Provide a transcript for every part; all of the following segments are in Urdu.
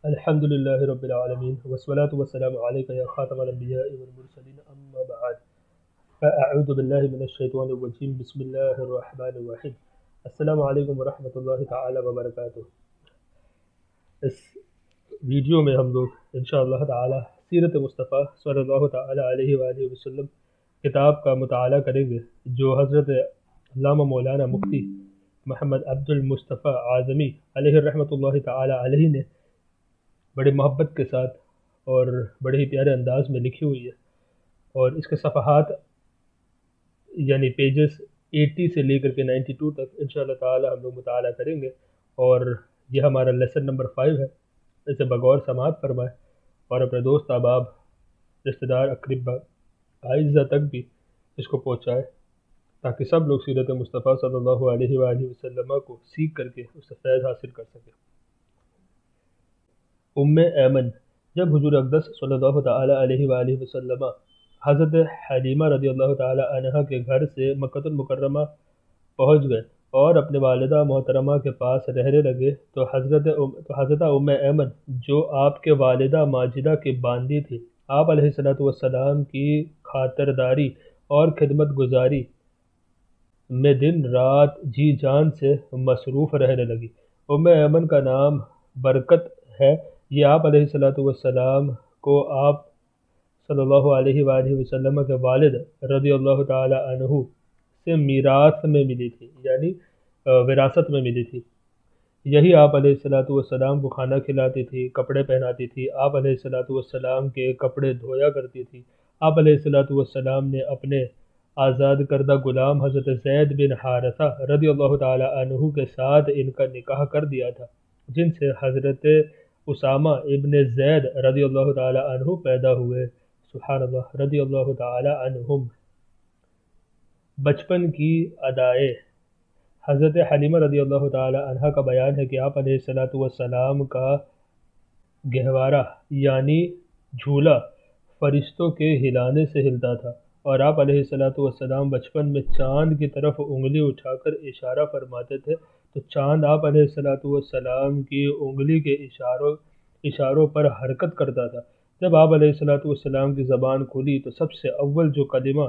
الحمد لله رب العالمين والصلاة والسلام عليك يا خاتم الأنبياء والمرسلين أما بعد فأعوذ بالله من الشيطان الرجيم بسم الله الرحمن الرحيم السلام علیکم ورحمۃ اللہ تعالی وبرکاتہ۔ اس ویڈیو میں ہم لوگ انشاءاللہ تعالی سیرت مصطفیٰ صلی اللہ تعالی علیہ وآلہ وسلم کتاب کا مطالعہ کریں گے، جو حضرت علامہ مولانا مفتی محمد عبد المصطفیٰ اعظمی علیہ رحمۃ اللہ تعالی علیہ نے بڑے محبت کے ساتھ اور بڑے ہی پیارے انداز میں لکھی ہوئی ہے، اور اس کے صفحات یعنی پیجز 80 سے لے کر کے 92 تک انشاءاللہ تعالی ہم لوگ مطالعہ کریں گے، اور یہ ہمارا لیسن نمبر 5 ہے۔ اسے بغور سماعت فرمائے اور اپنے دوست احباب، رشتہ دار، اقربا، اعزہ تک بھی اس کو پہنچائے، تاکہ سب لوگ سیرت مصطفیٰ صلی اللہ علیہ وآلہ وسلم کو سیکھ کر کے اس سے فیض حاصل کر سکیں۔ ام ایمن، جب حضور اقدس صلی اللہ تعالی علیہ وآلہ وسلم حضرت حلیمہ رضی اللہ تعالی عنہ کے گھر سے مکہ المکرمہ پہنچ گئے اور اپنے والدہ محترمہ کے پاس رہنے لگے، تو حضرت ام ایمن جو آپ کے والدہ ماجدہ کی باندی تھی، آپ علیہ السلام کی خاطرداری اور خدمت گزاری میں دن رات جی جان سے مصروف رہنے لگی۔ ام ایمن کا نام برکت ہے۔ یہ آپ علیہ السلام کو آپ صلی اللہ علیہ وآلہ وسلم کے والد رضی اللہ تعالی عنہ سے میراث میں ملی تھی، یعنی وراثت میں ملی تھی۔ یہی آپ علیہ السلام کو کھانا کھلاتی تھی، کپڑے پہناتی تھی، آپ علیہ السلام کے کپڑے دھویا کرتی تھی۔ آپ علیہ السلام نے اپنے آزاد کردہ غلام حضرت زید بن حارثہ رضی اللہ تعالی عنہ کے ساتھ ان کا نکاح کر دیا تھا، جن سے حضرت اسامہ ابن زید رضی اللہ تعالی عنہ پیدا ہوئے، سبحان اللہ، رضی اللہ تعالی عنہم۔ بچپن کی ادائے حضرت حلیمہ رضی اللہ تعالی عنہ کا بیان ہے کہ آپ علیہ السلام کا گہوارہ یعنی جھولا فرشتوں کے ہلانے سے ہلتا تھا، اور آپ علیہ السلام بچپن میں چاند کی طرف انگلی اٹھا کر اشارہ فرماتے تھے، تو چاند آپ علیہ السلام کی انگلی کے اشاروں پر حرکت کرتا تھا۔ جب آپ علیہ السلام کی زبان کھلی تو سب سے اول جو کلمہ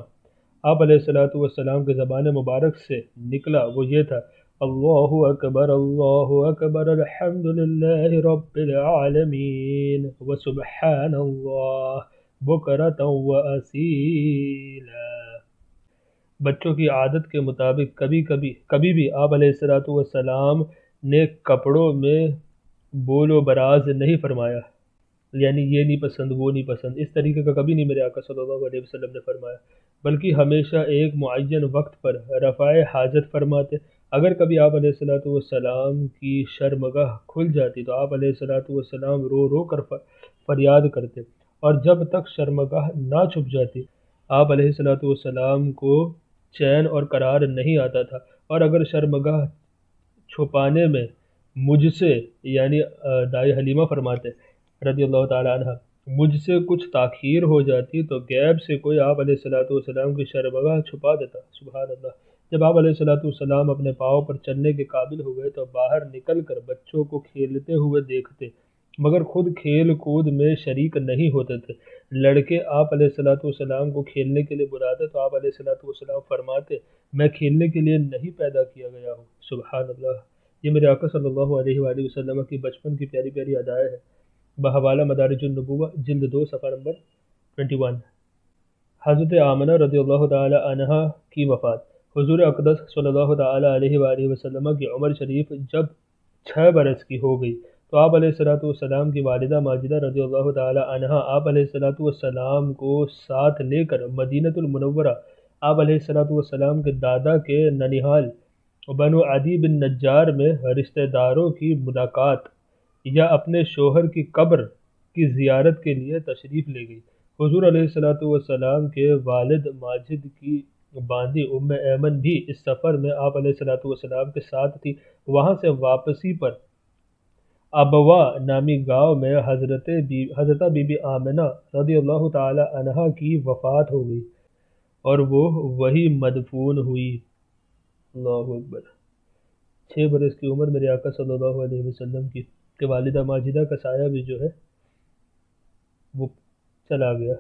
آپ علیہ السلام کے زبان مبارک سے نکلا وہ یہ تھا: اللہ اکبر الحمد للہ رب العالمین وسبحان اللہ بکرۃ واسیلا۔ بچوں کی عادت کے مطابق کبھی بھی آپ علیہ السلام نے کپڑوں میں بول و براز نہیں فرمایا، یعنی یہ نہیں پسند وہ نہیں پسند، اس طریقے کا کبھی نہیں میرے آقا صلی اللہ علیہ وسلم نے فرمایا، بلکہ ہمیشہ ایک معین وقت پر رفع حاجت فرماتے۔ اگر کبھی آپ علیہ السلام کی شرمگاہ کھل جاتی تو آپ علیہ السلام رو رو کر فریاد کرتے، اور جب تک شرمگاہ نہ چھپ جاتی آپ علیہ السلام کو چین اور قرار نہیں آتا تھا، اور اگر شرمگاہ چھپانے میں مجھ سے یعنی دائی حلیمہ فرماتے رضی اللہ تعالی عنہ مجھ سے کچھ تاخیر ہو جاتی تو غیب سے کوئی آپ علیہ السلام کی شرمگاہ چھپا دیتا، سبحان اللہ۔ جب آپ علیہ السلام اپنے پاؤں پر چلنے کے قابل ہو گئے تو باہر نکل کر بچوں کو کھیلتے ہوئے دیکھتے، مگر خود کھیل کود میں شریک نہیں ہوتے تھے۔ لڑکے آپ علیہ السلام کو کھیلنے کے لیے بلاتے تو آپ علیہ السلام فرماتے: میں کھیلنے کے لیے نہیں پیدا کیا گیا ہوں، سبحان اللہ۔ یہ میرے آقا صلی اللہ علیہ وآلہ وسلم کی بچپن کی پیاری پیاری ادائیں ہیں، بحوالہ مدارج النبوہ جلد 2 صفحہ نمبر 21۔ حضرت آمنہ رضی اللہ تعالی عنہ کی وفات۔ حضور اقدس صلی اللہ تعالی علیہ وآلہ وسلم کی عمر شریف جب 6 برس کی ہو گئی تو آپ علیہ السلام کی والدہ ماجدہ رضی اللہ تعالی عنہ آپ علیہ السلام کو ساتھ لے کر مدینہ المنورہ آپ علیہ السلام کے دادا کے ننیحال بنو عدی بن نجار میں رشتہ داروں کی ملاقات یا اپنے شوہر کی قبر کی زیارت کے لیے تشریف لے گئی۔ حضور علیہ السلام کے والد ماجد کی باندی ام ایمن بھی اس سفر میں آپ علیہ السلام کے ساتھ تھی۔ وہاں سے واپسی پر ابوا نامی گاؤں میں حضرت بی بی آمنہ رضی اللہ تعالی عنہ کی وفات ہو گئی اور وہ وہی مدفون ہوئی۔ اللہ اکبر۔ 6 برس کی عمر میرے آقا صلی اللہ علیہ وسلم کی کہ والدہ ماجدہ کا سایہ بھی جو ہے وہ چلا گیا۔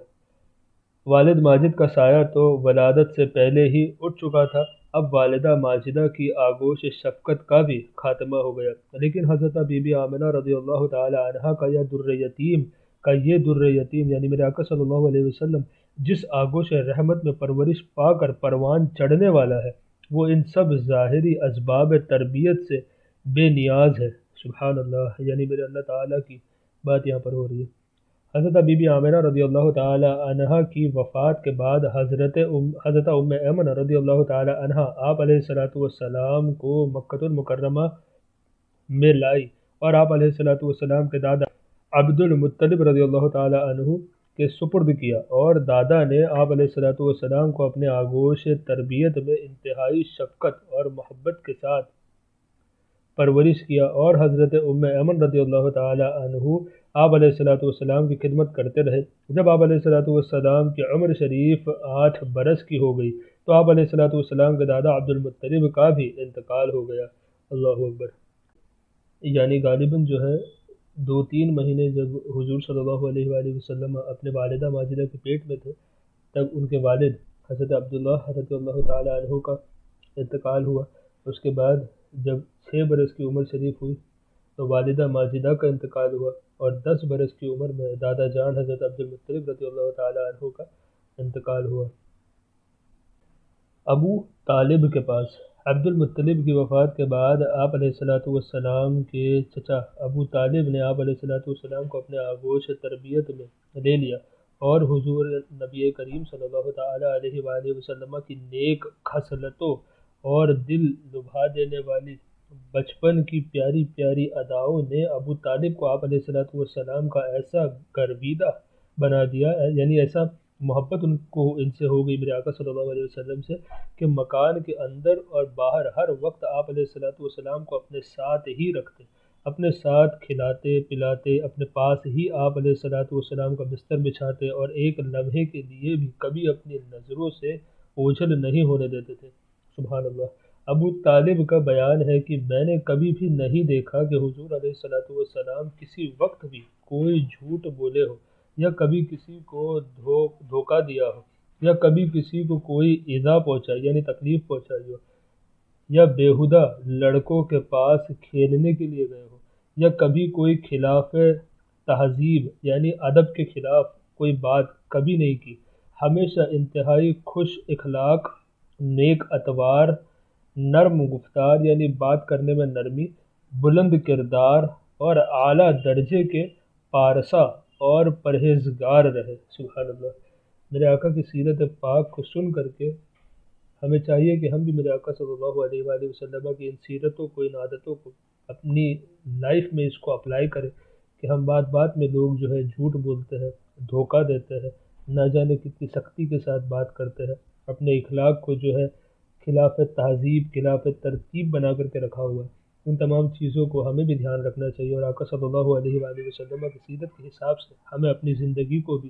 والد ماجد کا سایہ تو ولادت سے پہلے ہی اٹھ چکا تھا، اب والدہ ماجدہ کی آغوش شفقت کا بھی خاتمہ ہو گیا۔ لیکن حضرت بی بی آمنہ رضی اللہ تعالی عنہا کا یہ در یتیم یعنی میرے آقا صلی اللہ علیہ وسلم جس آغوش رحمت میں پرورش پا کر پروان چڑھنے والا ہے، وہ ان سب ظاہری اسباب تربیت سے بے نیاز ہے۔ سبحان اللہ، یعنی میرے اللہ تعالیٰ کی بات یہاں پر ہو رہی ہے۔ حضرت بی بی آمنہ رضی اللہ تعالی عنہا کی وفات کے بعد حضرت ام ایمن رضی اللہ تعالی عنہا آپ علیہ السلام کو مکۃ المکرمہ میں لائی اور آپ علیہ السلام کے دادا عبد المطلب رضی اللہ تعالی عنہ کے سپرد کیا، اور دادا نے آپ علیہ السلام کو اپنے آغوش تربیت میں انتہائی شفقت اور محبت کے ساتھ پرورش کیا، اور حضرت ام ایمن رضی اللہ تعالی عنہ آپ علیہ السلام کی خدمت کرتے رہے۔ جب آپ علیہ السلام کی عمر شریف 8 برس کی ہو گئی تو آپ علیہ السلام کے دادا عبد المطلب کا بھی انتقال ہو گیا۔ اللہ اکبر، یعنی غالباً جو ہے 2-3 مہینے جب حضور صلی اللہ علیہ وآلہ وسلم اپنے والدہ ماجدہ کے پیٹ میں تھے، تب ان کے والد حضرت عبداللہ رضی اللہ تعالی عنہ کا انتقال ہوا۔ اس کے بعد جب 6 برس کی عمر شریف ہوئی تو والدہ ماجدہ کا انتقال ہوا، اور 10 برس کی عمر میں دادا جان حضرت عبد المطلب رضی اللہ تعالی عنہ کا انتقال ہوا۔ ابو طالب کے پاس عبد المطلب کی وفات کے بعد آپ علیہ السلام کے چچا ابو طالب نے آپ علیہ السلام کو اپنے آغوش تربیت میں لے لیا، اور حضور نبی کریم صلی اللہ تعالی علیہ وآلہ وسلم کی نیک خصلتوں اور دل لبھا دینے والی بچپن کی پیاری پیاری اداؤں نے ابو طالب کو آپ علیہ السلام کا ایسا گرویدہ بنا دیا، یعنی ایسا محبت ان سے ہو گئی میرے آقا صلی اللہ علیہ وسلم سے، کہ مکان کے اندر اور باہر ہر وقت آپ علیہ السلام کو اپنے ساتھ ہی رکھتے، اپنے ساتھ کھلاتے پلاتے، اپنے پاس ہی آپ علیہ السلام کا بستر بچھاتے، اور ایک لمحے کے لیے بھی کبھی اپنی نظروں سے اوجھل نہیں ہونے دیتے تھے۔ سبحان اللہ۔ ابو طالب کا بیان ہے کہ میں نے کبھی بھی نہیں دیکھا کہ حضور علیہ السلام کسی وقت بھی کوئی جھوٹ بولے ہو، یا کبھی کسی کو دھوکہ دیا ہو، یا کبھی کسی کو کوئی ایذا پہنچائی یعنی تکلیف پہنچائی ہو، یا بیہودہ لڑکوں کے پاس کھیلنے کے لیے گئے ہو، یا کبھی کوئی خلاف تہذیب یعنی ادب کے خلاف کوئی بات کبھی نہیں کی۔ ہمیشہ انتہائی خوش اخلاق، نیک اتوار، نرم گفتار یعنی بات کرنے میں نرمی، بلند کردار اور اعلیٰ درجے کے پارسا اور پرہیزگار رہے۔ سبحان اللہ۔ میرے آقا کی سیرت پاک کو سن کر کے ہمیں چاہیے کہ ہم بھی میرے آقا صلی اللہ علیہ وآلہ وسلم کی ان سیرتوں کو، ان عادتوں کو اپنی لائف میں اس کو اپلائی کریں، کہ ہم بات بات میں لوگ جو ہے جھوٹ بولتے ہیں، دھوکہ دیتے ہیں، نہ جانے کتنی سختی کے ساتھ بات کرتے ہیں، اپنے اخلاق کو جو ہے خلاف تہذیب، خلاف ترتیب بنا کر کے رکھا ہوا ہے۔ ان تمام چیزوں کو ہمیں بھی دھیان رکھنا چاہیے، اور آقا صلی اللہ علیہ وآلہ وسلم کی سیرت کے حساب سے ہمیں اپنی زندگی کو بھی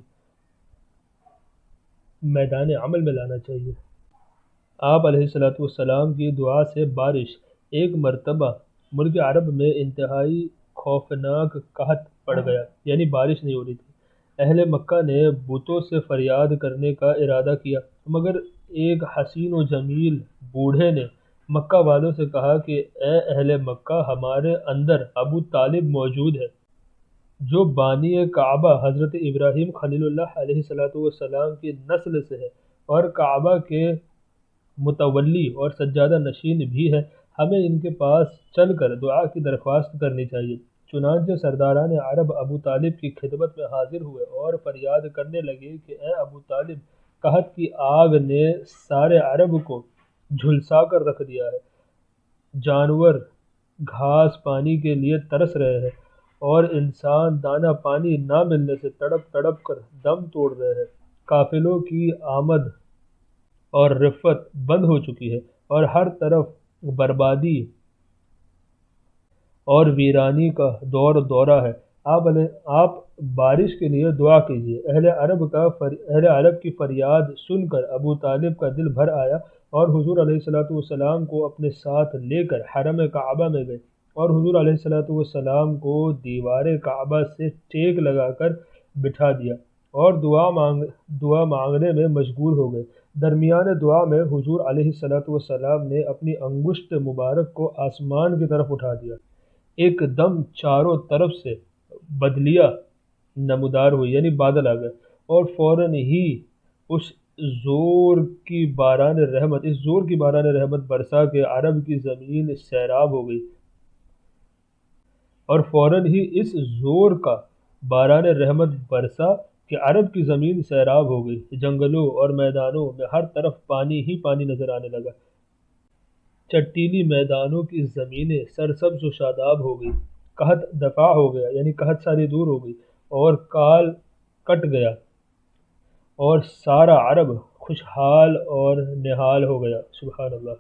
میدان عمل میں لانا چاہیے۔ آپ علیہ السلام کی دعا سے بارش۔ ایک مرتبہ ملک عرب میں انتہائی خوفناک قحط پڑ گیا، یعنی بارش نہیں ہو رہی تھی۔ اہل مکہ نے بتوں سے فریاد کرنے کا ارادہ کیا، مگر ایک حسین و جمیل بوڑھے نے مکہ والوں سے کہا کہ اے اہل مکہ، ہمارے اندر ابو طالب موجود ہے، جو بانی کعبہ حضرت ابراہیم خلیل اللہ علیہ السلام کی نسل سے ہے، اور کعبہ کے متولی اور سجادہ نشین بھی ہے۔ ہمیں ان کے پاس چل کر دعا کی درخواست کرنی چاہیے۔ چنانچہ سرداران عرب ابو طالب کی خدمت میں حاضر ہوئے اور فریاد کرنے لگے کہ اے ابو طالب، قحط کی آگ نے سارے عرب کو جھلسا کر رکھ دیا ہے، جانور گھاس پانی کے لیے ترس رہے ہیں، اور انسان دانہ پانی نہ ملنے سے تڑپ تڑپ کر دم توڑ رہے ہیں، قافلوں کی آمد اور رفت بند ہو چکی ہے، اور ہر طرف بربادی اور ویرانی کا دورہ ہے۔ آپ بارش کے لیے دعا کیجیے۔ اہل عرب کی فریاد سن کر ابو طالب کا دل بھر آیا، اور حضور علیہ السلام کو اپنے ساتھ لے کر حرم کعبہ میں گئے، اور حضور علیہ الصلوۃ والسلام کو دیوار کعبہ سے ٹیک لگا کر بٹھا دیا اور دعا مانگنے میں مشغول ہو گئے۔ درمیان دعا میں حضور علیہ الصلوۃ والسلام نے اپنی انگشت مبارک کو آسمان کی طرف اٹھا دیا۔ ایک دم چاروں طرف سے بدلیہ نمودار ہوئی، یعنی بادل آ گئے، اور فوراً ہی اس زور کی باران رحمت برسا کہ عرب کی زمین سیراب ہو گئی، اور فوراً ہی اس زور کا باران رحمت برسا کہ عرب کی زمین سیراب ہو گئی۔ جنگلوں اور میدانوں میں ہر طرف پانی ہی پانی نظر آنے لگا۔ چٹیلی میدانوں کی زمینیں سرسبز و شاداب ہو گئی، قحط دفاع ہو گیا، یعنی قحط ساری دور ہو گئی، اور کال کٹ گیا، اور سارا عرب خوشحال اور نہال ہو گیا۔ سبحان اللہ۔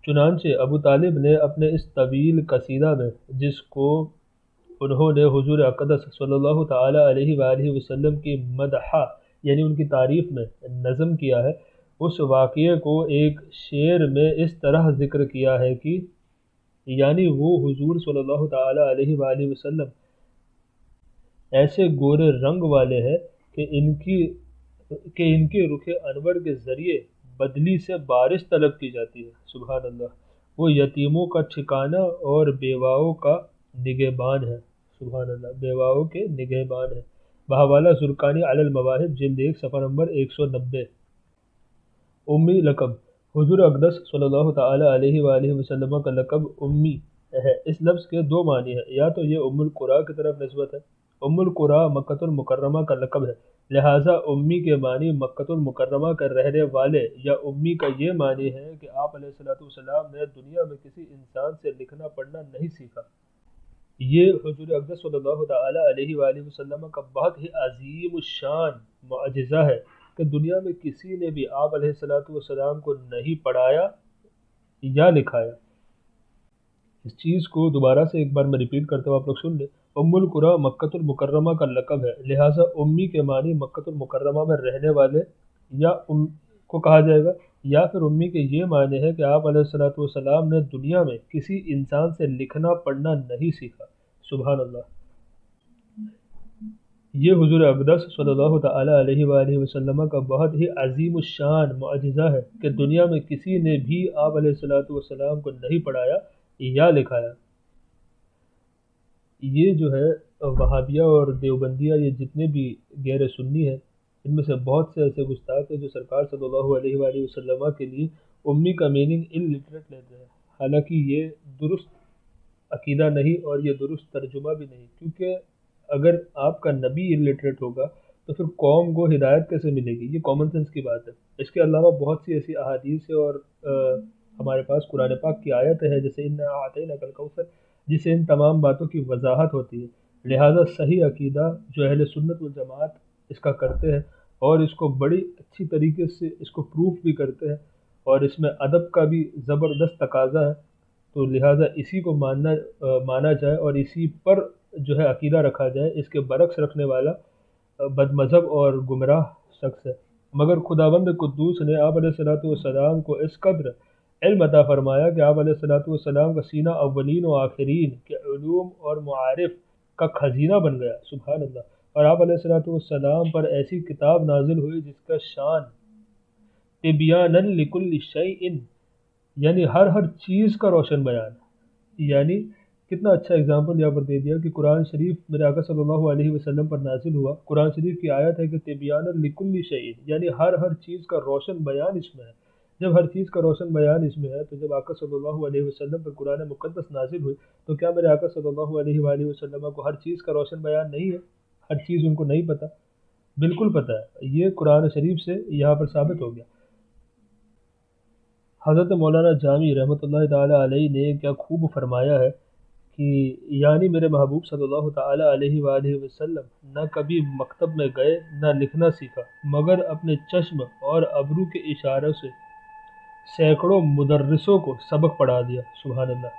چنانچہ ابو طالب نے اپنے اس طویل قصیدہ میں، جس کو انہوں نے حضور اقدس صلی اللہ تعالی علیہ وآلہ وسلم کی مدح یعنی ان کی تعریف میں نظم کیا ہے، اس واقعے کو ایک شعر میں اس طرح ذکر کیا ہے کہ یعنی وہ حضور صلی اللہ تعالی علیہ وآلہ وسلم ایسے گورے رنگ والے ہیں کہ ان کے رخ انور کے ذریعے بدلی سے بارش طلب کی جاتی ہے۔ سبحان اللہ۔ وہ یتیموں کا ٹھکانہ اور بیواؤں کا نگہبان ہے۔ سبحان اللہ، بیواؤں کے نگہبان ہے۔ بحوالہ زرقانی علی المواہب جلد 1 صفحہ نمبر 190۔ امی لقب۔ حضور اقدس صلی اللہ تعالی علیہ وآلہ وسلم کا لقب امی ہے۔ اس لفظ کے دو معنی ہیں، یا تو یہ ام القریٰ کی طرف نسبت ہے۔ ام القریٰ مکۃ المکرمہ کا لقب ہے، لہٰذا امی کے معنی مکۃ المکرمہ کے رہنے والے، یا امی کا یہ معنی ہے کہ آپ علیہ الصلوۃ والسلام نے دنیا میں کسی انسان سے لکھنا پڑھنا نہیں سیکھا۔ یہ حضور اقدس صلی اللہ تعالی علیہ وآلہ وسلم کا بہت ہی عظیم الشان معجزہ ہے کہ دنیا میں کسی نے بھی آپ علیہ الصلوۃ والسلام کو نہیں پڑھایا یا لکھایا۔ اس چیز کو دوبارہ سے ایک بار میں ریپیٹ کرتا ہوں، آپ لوگ سن لیں۔ ام القریٰ مکۃ المکرمہ کا لقب ہے، لہٰذا امی کے معنی مکۃ المکرمہ میں رہنے والے یا کو کہا جائے گا، یا پھر امی کے یہ معنی ہے کہ آپ علیہ الصلوۃ والسلام نے دنیا میں کسی انسان سے لکھنا پڑھنا نہیں سیکھا۔ سبحان اللہ۔ یہ حضور اقدس صلی اللہ تعالی علیہ وآلہ وسلم کا بہت ہی عظیم الشان معجزہ ہے کہ دنیا میں کسی نے بھی آپ علیہ الصلوۃ والسلام کو نہیں پڑھایا یا لکھایا۔ یہ جو ہے وہابیہ اور دیوبندیہ، یہ جتنے بھی غیر سنی ہیں، ان میں سے بہت سے ایسے گستاخ ہیں جو سرکار صلی اللہ علیہ وآلہ وسلم کے لیے امی کا میننگ الٹریٹ لیتے ہیں، حالانکہ یہ درست عقیدہ نہیں اور یہ درست ترجمہ بھی نہیں، کیونکہ اگر آپ کا نبی الٹریٹ ہوگا تو پھر قوم کو ہدایت کیسے ملے گی؟ یہ کامن سینس کی بات ہے۔ اس کے علاوہ بہت سی ایسی احادیث ہے اور ہمارے پاس قرآن پاک کی آیت ہے جیسے اِنَّا أَعْطَيْنَاكَ الْكَوْثَرَ، جس سے ان تمام باتوں کی وضاحت ہوتی ہے۔ لہٰذا صحیح عقیدہ جو اہل سنت والجماعت اس کا کرتے ہیں اور اس کو بڑی اچھی طریقے سے اس کو پروف بھی کرتے ہیں، اور اس میں ادب کا بھی زبردست تقاضا ہے، تو لہٰذا اسی کو مانا جائے اور اسی پر جو ہے عقیدہ رکھا جائے۔ اس کے برعکس رکھنے والا بد مذہب اور گمراہ شخص ہے۔ مگر خداوند قدوس نے آپ علیہ الصلوۃ والسلام کو اس قدر علم عطا فرمایا کہ آپ علیہ الصلوۃ والسلام کا سینہ اولین و آخرین کے علوم اور معارف کا خزینہ بن گیا۔ سبحان اللہ۔ اور آپ علیہ الصلوۃ والسلام پر ایسی کتاب نازل ہوئی جس کا شان تبیانا لکل شیء، یعنی ہر چیز کا روشن بیان ہے۔ یعنی کتنا اچھا اگزامپل یہاں پر دے دیا کہ قرآن شریف میرے آقا صلی اللہ علیہ وسلم پر نازل ہوا، قرآن شریف کی آیت ہے کہ تبیانا لکل شیء، یعنی ہر چیز کا روشن بیان اس میں ہے۔ جب ہر چیز کا روشن بیان اس میں ہے تو جب آقا صلی اللہ علیہ وسلم پر قرآن مقدس نازل ہوئی تو کیا میرے آقا صلی اللہ علیہ وآلہ وسلم کو ہر چیز کا روشن بیان نہیں ہے؟ ہر چیز ان کو نہیں پتہ؟ بالکل پتہ ہے۔ یہ قرآن شریف سے یہاں پر ثابت ہو گیا۔ حضرت مولانا جامی رحمۃ اللہ تعالی علیہ نے کیا خوب فرمایا ہے کہ یعنی میرے محبوب صلی اللہ تعالی علیہ وآلہ وسلم نہ کبھی مکتب میں گئے نہ لکھنا سیکھا، مگر اپنے چشم اور ابرو کے اشاروں سے سینکڑوں مدرسوں کو سبق پڑھا دیا۔ سبحان اللہ۔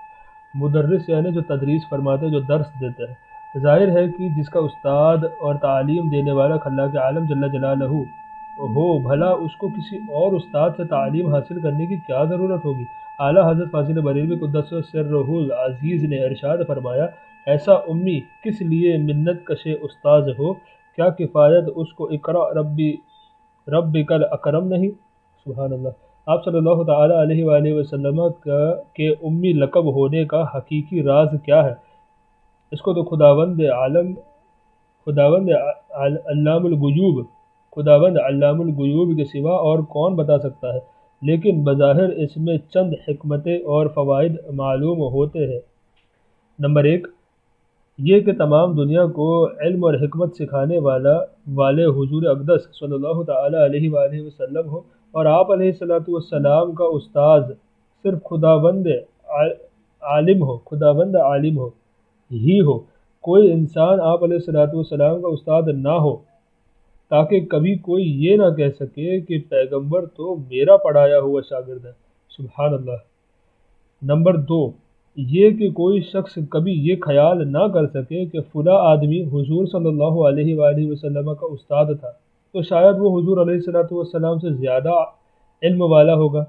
مدرس یعنی جو تدریس فرماتے، جو درس دیتے ہیں۔ ظاہر ہے کہ جس کا استاد اور تعلیم دینے والا خلاق عالم جل جلالہ ہو، بھلا اس کو کسی اور استاد سے تعلیم حاصل کرنے کی کیا ضرورت ہوگی؟ اعلیٰ حضرت فاضل بریلوی قدس سرہ العزیز نے ارشاد فرمایا، ایسا امی کس لیے منت کش استاذ ہو، کیا کفایت اس کو اقرا ربک الاکرم نہیں؟ سبحان اللہ۔ آپ صلی اللہ تعالی علیہ وآلہ وسلم کے امی لقب ہونے کا حقیقی راز کیا ہے؟ اس کو تو خداوند علام الغیوب کے سوا اور کون بتا سکتا ہے، لیکن بظاہر اس میں چند حکمتیں اور فوائد معلوم ہوتے ہیں۔ نمبر 1، یہ کہ تمام دنیا کو علم اور حکمت سکھانے والے حضور اقدس صلی اللہ تعالی علیہ وآلہ وسلم ہو، اور آپ علیہ السلام کا استاذ صرف خداوند عالم ہو، کوئی انسان آپ علیہ السلام کا استاد نہ ہو، تاکہ کبھی کوئی یہ نہ کہہ سکے کہ پیغمبر تو میرا پڑھایا ہوا شاگرد ہے۔ سبحان اللہ۔ نمبر 2، یہ کہ کوئی شخص کبھی یہ خیال نہ کر سکے کہ فلاں آدمی حضور صلی اللہ علیہ وآلہ وسلم کا استاد تھا تو شاید وہ حضور علیہ السلام سے زیادہ علم والا ہوگا۔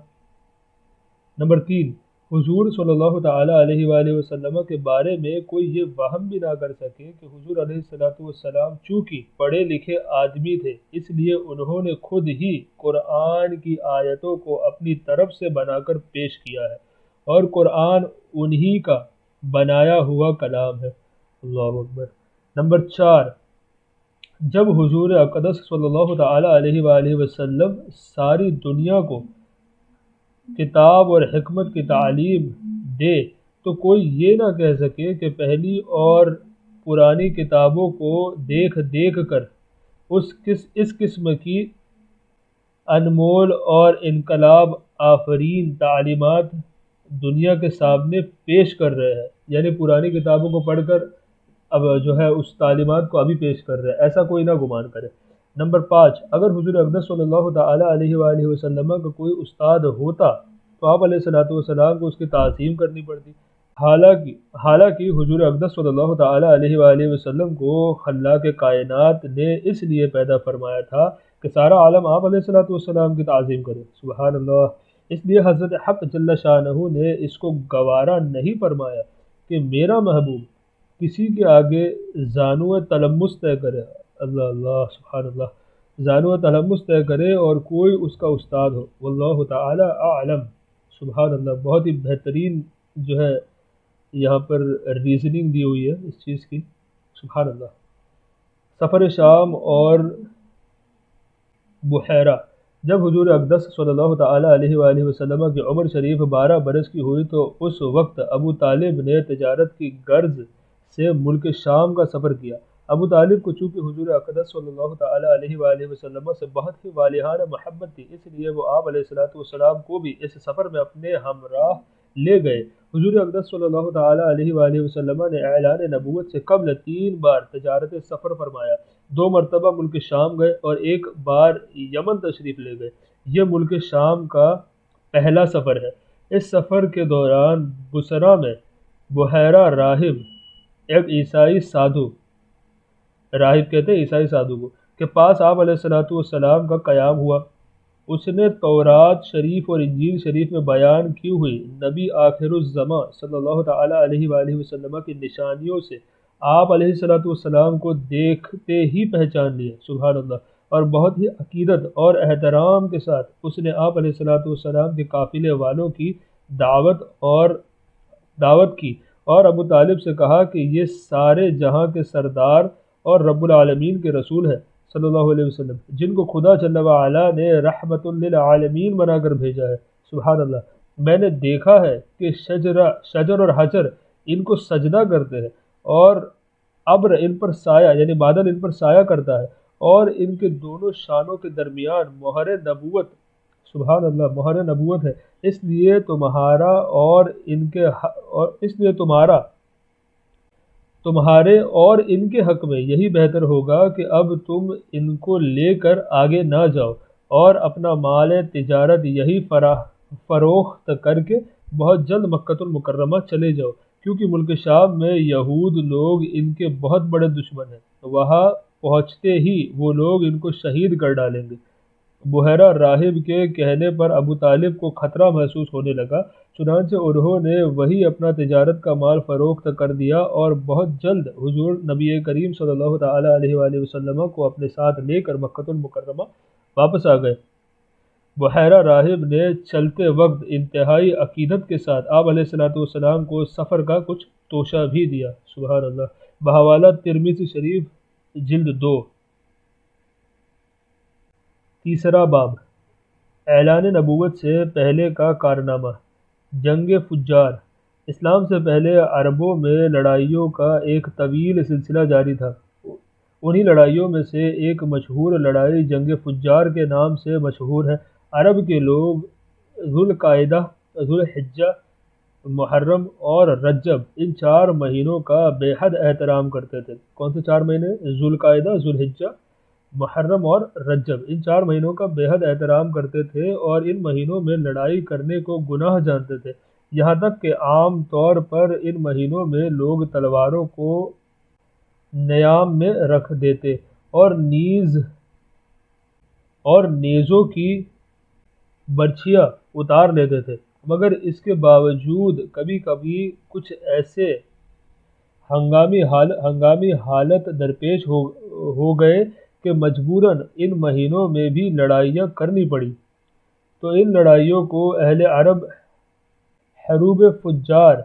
نمبر 3، حضور صلی اللہ تعالی علیہ وآلہ وسلم کے بارے میں کوئی یہ وہم بھی نہ کر سکے کہ حضور علیہ السلام چونکہ پڑھے لکھے آدمی تھے، اس لیے انہوں نے خود ہی قرآن کی آیتوں کو اپنی طرف سے بنا کر پیش کیا ہے، اور قرآن انہی کا بنایا ہوا کلام ہے۔ اللہ اکبر۔ نمبر 4، جب حضور اقدس صلی اللہ تعالی علیہ وآلہ وسلم ساری دنیا کو کتاب اور حکمت کی تعلیم دے تو کوئی یہ نہ کہہ سکے کہ پہلی اور پرانی کتابوں کو دیکھ کر اس قسم کی انمول اور انقلاب آفرین تعلیمات دنیا کے سامنے پیش کر رہے ہیں، یعنی پرانی کتابوں کو پڑھ کر اب جو ہے اس تعلیمات کو ابھی پیش کر رہے ہیں، ایسا کوئی نہ گمان کرے۔ نمبر 5، اگر حضور اقدس صلی اللہ تعالی علیہ وآلہ وسلم کا کوئی استاد ہوتا تو آپ علیہ السلام کو اس کی تعظیم کرنی پڑتی، حالانکہ حضور اقدس صلی اللہ تعالی علیہ وآلہ وسلم کو خلاق کائنات نے اس لیے پیدا فرمایا تھا کہ سارا عالم آپ علیہ السلام کی تعظیم کرے۔ سبحان اللہ۔ اس لیے حضرت حق جل شانہ نے اس کو گوارا نہیں فرمایا کہ میرا محبوب کسی کے آگے زانو تلمس طے کرے، اللہ سبحان اللہ، زانو تلمس طے کرے اور کوئی اس کا استاد ہو۔ واللہ تعالی اعلم۔ سبحان اللہ۔ بہت ہی بہترین جو ہے یہاں پر ریزننگ دی ہوئی ہے اس چیز کی۔ سبحان اللہ۔ سفر شام اور بحیرہ، جب حضور اقدس صلی اللہ تعالی علیہ وآلہ وسلم کی عمر شریف 12 برس کی ہوئی تو اس وقت ابو طالب نے تجارت کی غرض سے ملک شام کا سفر کیا۔ ابو طالب کو چونکہ حضور اقدس صلی اللہ تعالی علیہ وآلہ وسلم سے بہت ہی والہانہ محبت تھی، اس لیے وہ آپ علیہ السلام کو بھی اس سفر میں اپنے ہمراہ لے گئے۔ حضور اقدس صلی اللہ تعالی علیہ وآلہ وسلم نے اعلان نبوت سے قبل 3 بار تجارت سفر فرمایا، 2 مرتبہ ملک شام گئے اور 1 بار یمن تشریف لے گئے۔ یہ ملک شام کا پہلا سفر ہے۔ اس سفر کے دوران بصرہ میں بحیرہ راہب، ایک عیسائی سادھو، راہب کہتے ہیں عیسائی سادھو کو، کے پاس آپ علیہ السلام کا قیام ہوا۔ اس نے تورات شریف اور انجیل شریف میں بیان کی ہوئی نبی آخر الزماں صلی اللہ تعالی علیہ وآلہ وسلم کی نشانیوں سے آپ علیہ السلام کو دیکھتے ہی پہچان لیا۔ سبحان اللہ۔ اور بہت ہی عقیدت اور احترام کے ساتھ اس نے آپ علیہ السلام کے قافلے والوں کی دعوت کی اور ابو طالب سے کہا کہ یہ سارے جہاں کے سردار اور رب العالمین کے رسول ہیں صلی اللہ علیہ وسلم، جن کو خدا جل وعلا نے رحمت للعالمین بنا کر بھیجا ہے۔ سبحان اللہ۔ میں نے دیکھا ہے کہ شجر اور حجر ان کو سجدہ کرتے ہیں، اور ابر ان پر سایہ یعنی بادل ان پر سایہ کرتا ہے، اور ان کے دونوں شانوں کے درمیان مہر نبوت، سبحان اللہ، مہر نبوت ہے۔ اس لیے تمہارے اور ان کے حق میں یہی بہتر ہوگا کہ اب تم ان کو لے کر آگے نہ جاؤ اور اپنا مال تجارت یہی فروخت کر کے بہت جلد مکۃ المکرمہ چلے جاؤ، کیونکہ ملک شام میں یہود لوگ ان کے بہت بڑے دشمن ہیں، وہاں پہنچتے ہی وہ لوگ ان کو شہید کر ڈالیں گے۔ بحیرہ راہب کے کہنے پر ابو طالب کو خطرہ محسوس ہونے لگا، چنانچہ انہوں نے وہی اپنا تجارت کا مال فروخت کر دیا اور بہت جلد حضور نبی کریم صلی اللہ تعالیٰ علیہ وآلہ وسلم کو اپنے ساتھ لے کر مکہ المکرمہ واپس آ گئے۔ بحیرہ راہب نے چلتے وقت انتہائی عقیدت کے ساتھ آپ علیہ الصلوۃ والسلام کو سفر کا کچھ توشہ بھی دیا۔ سبحان اللہ۔ بحوالہ ترمذی شریف جلد 2۔ تیسرا باب، اعلان نبوت سے پہلے کا کارنامہ۔ جنگ فجار۔ اسلام سے پہلے عربوں میں لڑائیوں کا ایک طویل سلسلہ جاری تھا۔ انہی لڑائیوں میں سے ایک مشہور لڑائی جنگ فجار کے نام سے مشہور ہے۔ عرب کے لوگ ذوالقعدہ، ذوالحجہ، محرم اور رجب ان 4 مہینوں کا بے حد احترام کرتے تھے۔ کون سے 4 مہینے؟ ذوالقعدہ، ذوالحجہ، محرم اور رجب، ان 4 مہینوں کا بے حد احترام کرتے تھے اور ان مہینوں میں لڑائی کرنے کو گناہ جانتے تھے، یہاں تک کہ عام طور پر ان مہینوں میں لوگ تلواروں کو نیام میں رکھ دیتے اور نیزوں کی برچھیاں اتار لیتے تھے، مگر اس کے باوجود کبھی کبھی کچھ ایسے ہنگامی حالت درپیش ہو گئے کہ مجبوراً ان مہینوں میں بھی لڑائیاں کرنی پڑی، تو ان لڑائیوں کو اہل عرب حروب فجار،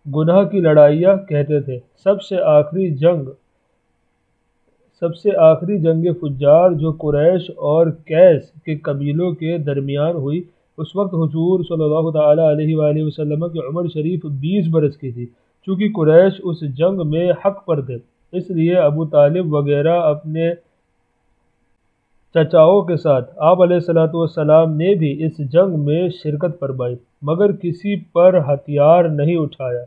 گناہ کی لڑائیاں کہتے تھے۔ سب سے آخری جنگ فجار جو قریش اور کیس کے قبیلوں کے درمیان ہوئی، اس وقت حضور صلی اللہ تعالیٰ علیہ وآلہ وسلم کی عمر شریف 20 برس کی تھی۔ چونکہ قریش اس جنگ میں حق پر تھے، اس لیے ابو طالب وغیرہ اپنے چچاؤں کے ساتھ آپ علیہ الصلوۃ والسلام نے بھی اس جنگ میں شرکت فرمائی، مگر کسی پر ہتھیار نہیں اٹھایا،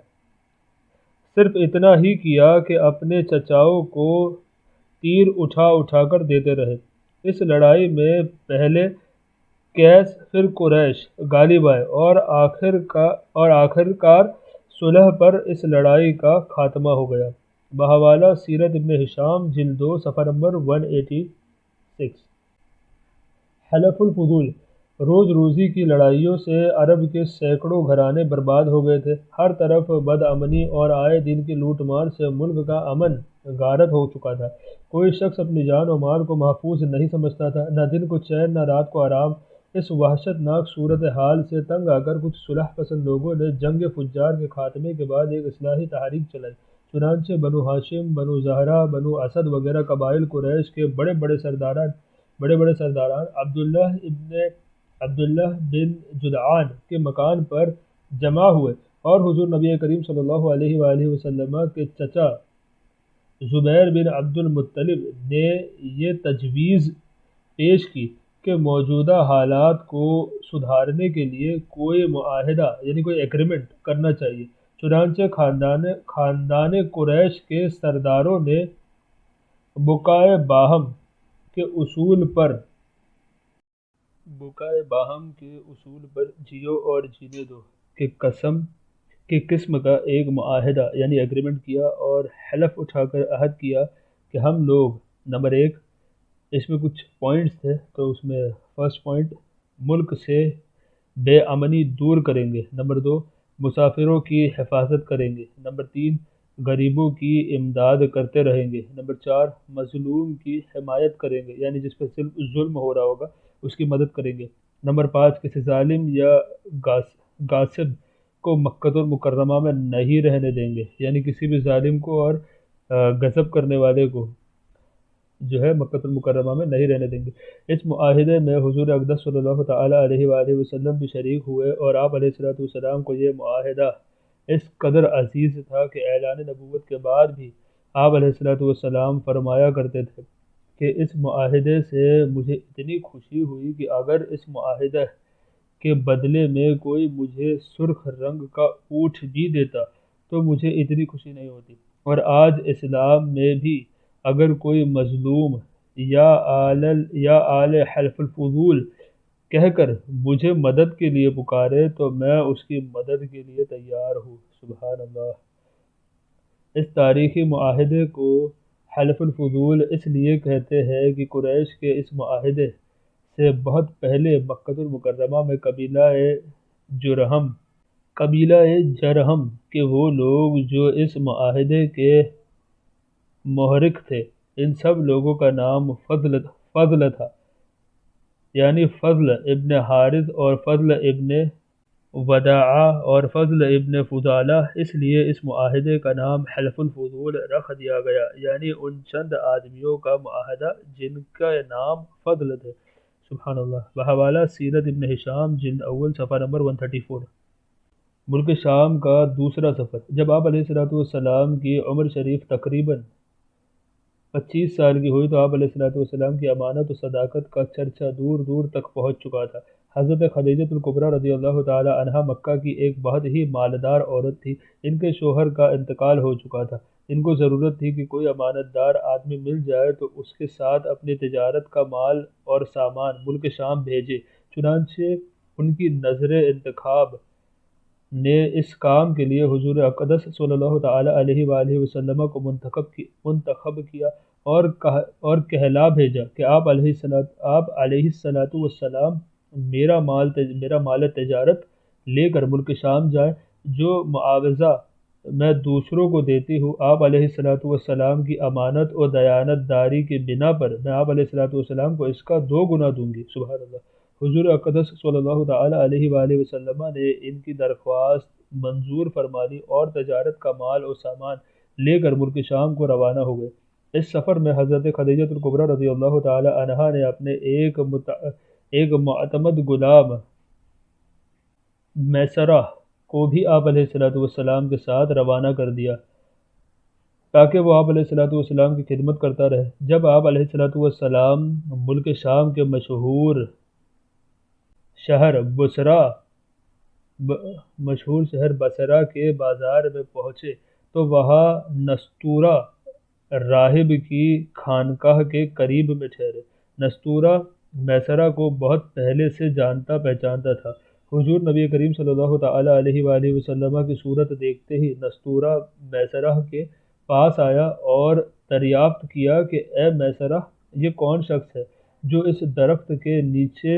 صرف اتنا ہی کیا کہ اپنے چچاؤں کو تیر اٹھا کر دیتے رہے۔ اس لڑائی میں پہلے کیس پھر قریش غالب آئے اور آخرکار صلح پر اس لڑائی کا خاتمہ ہو گیا۔ بحوالہ سیرت ابن ہشام جلد 2 صفحہ نمبر 186۔ حلف الفضول۔ روز روزی کی لڑائیوں سے عرب کے سینکڑوں گھرانے برباد ہو گئے تھے، ہر طرف بد امنی اور آئے دن کی لوٹ مار سے ملک کا امن غارت ہو چکا تھا۔ کوئی شخص اپنی جان و مال کو محفوظ نہیں سمجھتا تھا، نہ دن کو چین نہ رات کو آرام۔ اس وحشت ناک صورتحال سے تنگ آ کر کچھ صلح پسند لوگوں نے جنگ فجار کے خاتمے کے بعد ایک اصلاحی تحریک چلائی۔ چنانچہ بنو ہاشم، بنو زہرہ، بنو اسد وغیرہ قبائل قریش کے بڑے بڑے سرداران عبداللہ بن جدعان کے مکان پر جمع ہوئے اور حضور نبی کریم صلی اللہ علیہ وآلہ وسلم کے چچا زبیر بن عبد المطلب نے یہ تجویز پیش کی کہ موجودہ حالات کو سدھارنے کے لیے کوئی معاہدہ یعنی کوئی ایگریمنٹ کرنا چاہیے۔ چنانچہ خاندان قریش کے سرداروں نے بقائے باہم کے اصول پر جیو اور جینے دو کے قسم کا ایک معاہدہ یعنی ایگریمنٹ کیا اور حلف اٹھا کر عہد کیا کہ ہم لوگ نمبر 1، اس میں کچھ پوائنٹس تھے، تو اس میں فرسٹ پوائنٹ، ملک سے بے امنی دور کریں گے، نمبر 2، مسافروں کی حفاظت کریں گے، نمبر 3، غریبوں کی امداد کرتے رہیں گے، نمبر 4، مظلوم کی حمایت کریں گے یعنی جس پر ظلم ہو رہا ہوگا اس کی مدد کریں گے، نمبر 5، کسی ظالم یا غاصب کو مکہ المکرمہ میں نہیں رہنے دیں گے، یعنی کسی بھی ظالم کو اور غصب کرنے والے کو جو ہے مکہ المکرمہ میں نہیں رہنے دیں گے۔ اس معاہدے میں حضور اقدس صلی اللہ تعالیٰ علیہ وآلہ وسلم بھی شریک ہوئے اور آپ علیہ الصلوۃ والسلام کو یہ معاہدہ اس قدر عزیز تھا کہ اعلان نبوت کے بعد بھی آپ علیہ الصلوۃ والسلام فرمایا کرتے تھے کہ اس معاہدے سے مجھے اتنی خوشی ہوئی کہ اگر اس معاہدے کے بدلے میں کوئی مجھے سرخ رنگ کا اونٹ بھی دیتا تو مجھے اتنی خوشی نہیں ہوتی۔ اور آج اسلام میں بھی اگر کوئی مظلوم یا آل حلف الفضول کہہ کر مجھے مدد کے لیے پکارے تو میں اس کی مدد کے لیے تیار ہوں۔ سبحان اللہ۔ اس تاریخی معاہدے کو حلف الفضول اس لیے کہتے ہیں کہ قریش کے اس معاہدے سے بہت پہلے مکۃ المکرمہ میں قبیلہ جرہم کے وہ لوگ جو اس معاہدے کے محرک تھے، ان سب لوگوں کا نام فضل تھا، یعنی فضل ابن حارث اور فضل ابن وداعہ اور فضل ابن فضالہ۔ اس لیے اس معاہدے کا نام حلف الفضول رکھ دیا گیا، یعنی ان چند آدمیوں کا معاہدہ جن کا نام فضل تھے۔ سبحان اللہ۔ بحوالہ سیرت ابن ہشام جلد اول صفحہ نمبر 134۔ ملک شام کا دوسرا سفر۔ جب آپ علیہ السلام کی عمر شریف تقریباً 25 سال کی ہوئی تو آپ علیہ السلام کی امانت و صداقت کا چرچا دور دور تک پہنچ چکا تھا۔ حضرت خدیجہ الکبریٰ رضی اللہ تعالی عنہا مکہ کی ایک بہت ہی مالدار عورت تھی۔ ان کے شوہر کا انتقال ہو چکا تھا۔ ان کو ضرورت تھی کہ کوئی امانت دار آدمی مل جائے تو اس کے ساتھ اپنی تجارت کا مال اور سامان ملک شام بھیجے۔ چنانچہ ان کی نظر انتخاب نے اس کام کے لیے حضور اقدس صلی اللہ تعالی علیہ وآلہ وسلم کو منتخب کیا اور کہلا بھیجا کہ آپ علیہ السلام میرا مال تجارت لے کر ملک شام جائیں۔ جو معاوضہ میں دوسروں کو دیتی ہوں، آپ علیہ السلام کی امانت اور دیانت داری کی بنا پر میں آپ علیہ السلام کو اس کا 2 گنا دوں گی۔ سبحان اللہ۔ حضور اقدس صلی اللہ تعالی علیہ وآلہ وسلم نے ان کی درخواست منظور فرما لی اور تجارت کا مال اور سامان لے کر ملک شام کو روانہ ہو گئے۔ اس سفر میں حضرت خدیجہ الکبریٰ رضی اللہ تعالی عنہا نے اپنے ایک معتمد غلام میسرہ کو بھی آپ علیہ السلام کے ساتھ روانہ کر دیا تاکہ وہ آپ علیہ السلام کی خدمت کرتا رہے۔ جب آپ علیہ السلام ملک شام کے مشہور شہر بصرہ کے بازار میں پہنچے تو وہاں نستورہ راہب کی خانقاہ کے قریب میں ٹھہرے۔ نستورہ میسرہ کو بہت پہلے سے جانتا پہچانتا تھا۔ حضور نبی کریم صلی اللہ تعالی علیہ وآلہ وسلم کی صورت دیکھتے ہی نستورہ میسرہ کے پاس آیا اور دریافت کیا کہ اے میسرہ، یہ کون شخص ہے جو اس درخت کے نیچے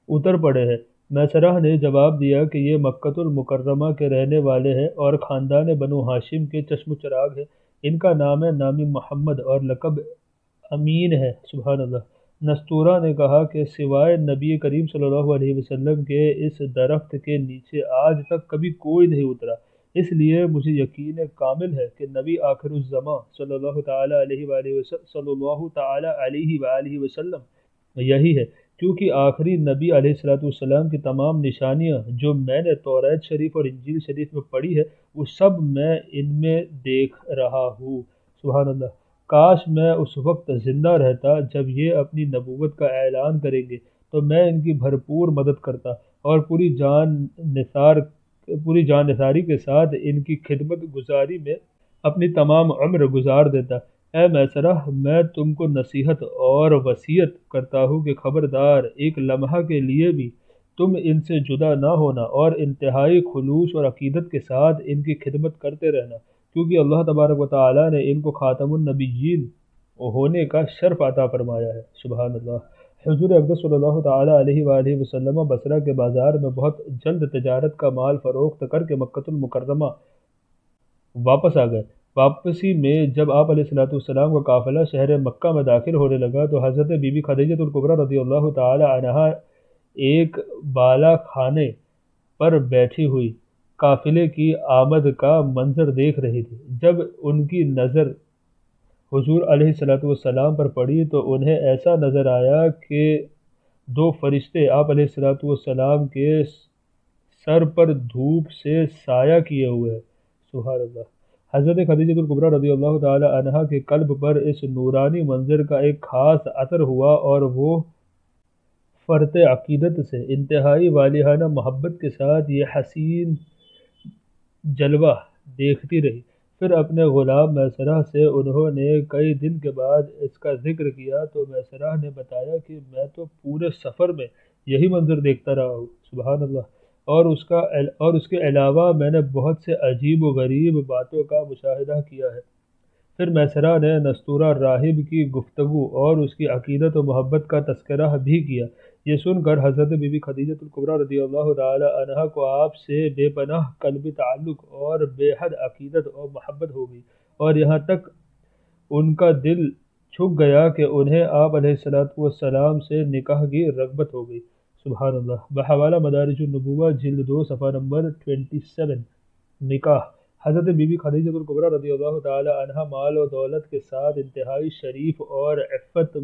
اتر پڑے ہے؟ میسرہ نے جواب دیا کہ یہ مکۃ المکرمہ کے رہنے والے ہیں اور خاندان بنو ہاشم کے چشم و چراغ ہیں۔ ان کا نام نامی محمد اور لقب امین ہے۔ سبحان اللہ۔ نستورہ نے کہا کہ سوائے نبی کریم صلی اللہ علیہ وسلم کے اس درخت کے نیچے آج تک کبھی کوئی نہیں اترا، اس لیے مجھے یقین کامل ہے کہ نبی آخر الزماں صلی اللہ تعالی علیہ وآلہ وسلم یہی ہے، کیونکہ آخری نبی علیہ السلام کی تمام نشانیاں جو میں نے توریت شریف اور انجیل شریف میں پڑھی ہے وہ سب میں ان میں دیکھ رہا ہوں۔ سبحان اللہ۔ کاش میں اس وقت زندہ رہتا جب یہ اپنی نبوت کا اعلان کریں گے تو میں ان کی بھرپور مدد کرتا اور پوری جان نثاری کے ساتھ ان کی خدمت گزاری میں اپنی تمام عمر گزار دیتا۔ اے میسرہ، میں تم کو نصیحت اور وصیت کرتا ہوں کہ خبردار ایک لمحہ کے لیے بھی تم ان سے جدا نہ ہونا اور انتہائی خلوص اور عقیدت کے ساتھ ان کی خدمت کرتے رہنا، کیونکہ اللہ تبارک و تعالی نے ان کو خاتم النبیین ہونے کا شرف عطا فرمایا ہے۔ سبحان اللہ۔ حضور اقدس صلی اللہ تعالی علیہ وآلہ وسلم بصرہ کے بازار میں بہت جلد تجارت کا مال فروخت کر کے مکۃ المکرمہ واپس آ گئے۔ واپسی میں جب آپ علیہ السلام کا قافلہ شہر مکہ میں داخل ہونے لگا تو حضرت بی بی خدیجہ الکبریٰ رضی اللہ تعالی عنہا ایک بالا خانے پر بیٹھی ہوئی قافلے کی آمد کا منظر دیکھ رہی تھی۔ جب ان کی نظر حضور علیہ السلام پر پڑی تو انہیں ایسا نظر آیا کہ 2 فرشتے آپ علیہ السلام کے سر پر دھوپ سے سایہ کیے ہوئے ہیں۔ سبحان اللہ۔ حضرت خدیجہ الکبریٰ رضی اللہ تعالی عنہا کے قلب پر اس نورانی منظر کا ایک خاص اثر ہوا اور وہ فرط عقیدت سے انتہائی والہانہ محبت کے ساتھ یہ حسین جلوہ دیکھتی رہی۔ پھر اپنے غلام میسرہ سے انہوں نے کئی دن کے بعد اس کا ذکر کیا تو میسرہ نے بتایا کہ میں تو پورے سفر میں یہی منظر دیکھتا رہا ہوں۔ سبحان اللہ۔ اور اس کے علاوہ میں نے بہت سے عجیب و غریب باتوں کا مشاہدہ کیا ہے۔ پھر میسرہ نے نستورہ راہب کی گفتگو اور اس کی عقیدت و محبت کا تذکرہ بھی کیا۔ یہ سن کر حضرت بی بی خدیجہ الکبریٰ رضی اللہ تعالی عنہا کو آپ سے بے پناہ قلبی تعلق اور بے حد عقیدت اور محبت ہو گئی، اور یہاں تک ان کا دل چھک گیا کہ انہیں آپ علیہ السلام سے نکاح کی رغبت ہو گئی۔ سبحان اللہ۔ بحوالہ مدارج النبوہ جلد 2 صفحہ نمبر 27۔ نکاح۔ حضرت بی بی خدیجہ الکبریٰ رضی اللہ تعالی عنہا مال و دولت کے ساتھ انتہائی شریف اور عفت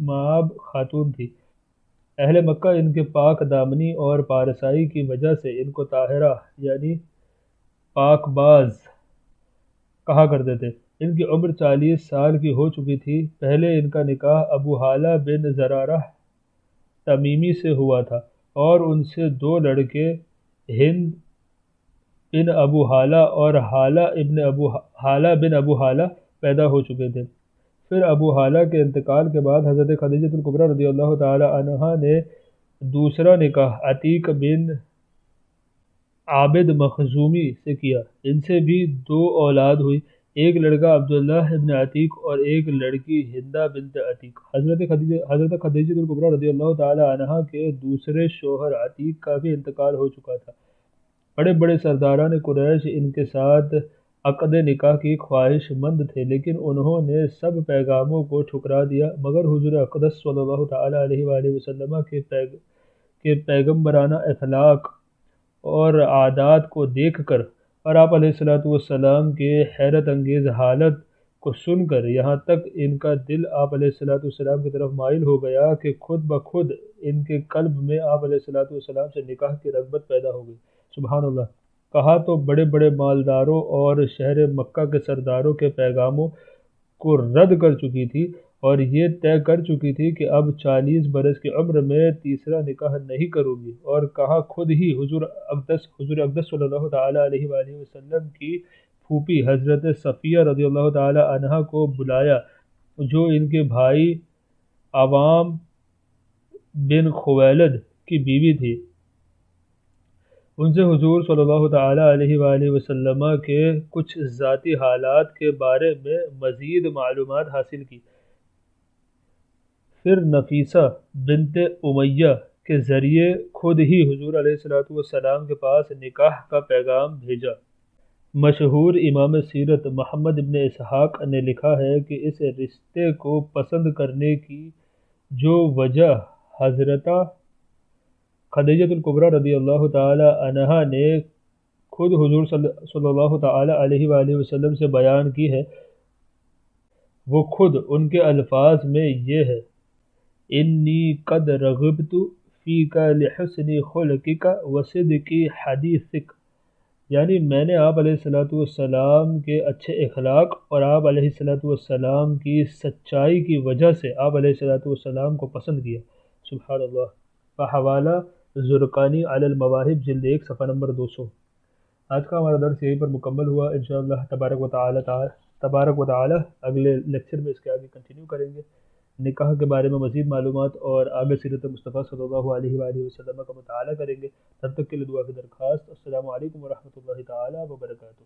مآب خاتون تھی۔ اہل مکہ ان کے پاک دامنی اور پارسائی کی وجہ سے ان کو طاہرہ یعنی پاک باز کہا کرتے تھے۔ ان کی عمر 40 سال کی ہو چکی تھی۔ پہلے ان کا نکاح ابو ہالہ بن زرارہ تمیمی سے ہوا تھا، اور ان سے 2 لڑکے ہند بن ابو ہالہ اور ہالہ بن ابو ہالہ پیدا ہو چکے تھے۔ پھر ابو ہالہ کے انتقال کے بعد حضرت خدیجہ الکبریٰ رضی اللہ تعالی عنہا نے دوسرا نکاح عتیق بن عابد مخزومی سے کیا۔ ان سے بھی 2 اولاد ہوئی، ایک لڑکا عبداللہ ابن عتیق اور ایک لڑکی ہندہ بنت عتیق۔ حضرت خدیجہ الکبریٰ رضی اللہ تعالی عنہا کے دوسرے شوہر عتیق کا بھی انتقال ہو چکا تھا۔ بڑے بڑے سرداران قریش ان کے ساتھ عقد نکاح کی خواہش مند تھے، لیکن انہوں نے سب پیغاموں کو ٹھکرا دیا، مگر حضور اقدس صلی اللہ تعالی علیہ وآلہ وسلم کے پیغمبرانہ اخلاق اور عادات کو دیکھ کر اور آپ علیہ السلام کے حیرت انگیز حالت کو سن کر یہاں تک ان کا دل آپ علیہ السلام کی طرف مائل ہو گیا کہ خود بخود ان کے قلب میں آپ علیہ السلام سے نکاح کی رغبت پیدا ہو گئی۔ سبحان اللہ۔ کہا تو بڑے بڑے مالداروں اور شہر مکہ کے سرداروں کے پیغاموں کو رد کر چکی تھی، اور یہ طے کر چکی تھی کہ اب 40 برس کی عمر میں تیسرا نکاح نہیں کروں گی، اور کہا خود ہی حضور اقدس صلی اللہ تعالی علیہ وآلہ وسلم کی پھوپھی حضرت صفیہ رضی اللہ تعالی عنہا کو بلایا، جو ان کے بھائی عوام بن خویلد کی بیوی تھی۔ ان سے حضور صلی اللہ تعالی علیہ وآلہ وسلم کے کچھ ذاتی حالات کے بارے میں مزید معلومات حاصل کی۔ پھر نفیسہ بنت امیہ کے ذریعے خود ہی حضور علیہ السلام کے پاس نکاح کا پیغام بھیجا۔ مشہور امام سیرت محمد ابن اسحاق نے لکھا ہے کہ اس رشتے کو پسند کرنے کی جو وجہ حضرت خدیجہ الکبریٰ رضی اللہ تعالی عنہا نے خود حضور صلی اللہ تعالی علیہ وآلہ وسلم سے بیان کی ہے، وہ خود ان کے الفاظ میں یہ ہے: انی قد رغبت فیک لحسن خلقک وصدق حدیثک، یعنی میں نے آپ علیہ السلام کے اچھے اخلاق اور آپ علیہ السلام کی سچائی کی وجہ سے آپ علیہ السلام کو پسند کیا۔ سبحان اللہ۔ بحوالہ زرقانی علی المواہب جلد 1 صفحہ نمبر 200۔ آج کا ہمارا درس یہیں پر مکمل ہوا۔ انشاءاللہ تبارک و تعالی اگلے لیکچر میں اس کے آگے کنٹینیو کریں گے، نکاح کے بارے میں مزید معلومات اور آگے سیرت مصطفیٰ صلی اللہ علیہ وآلہ وسلم کا مطالعہ کریں گے۔ تب تک کے لیے دعا کی درخواست۔ السلام علیکم ورحمۃ اللہ تعالی وبرکاتہ۔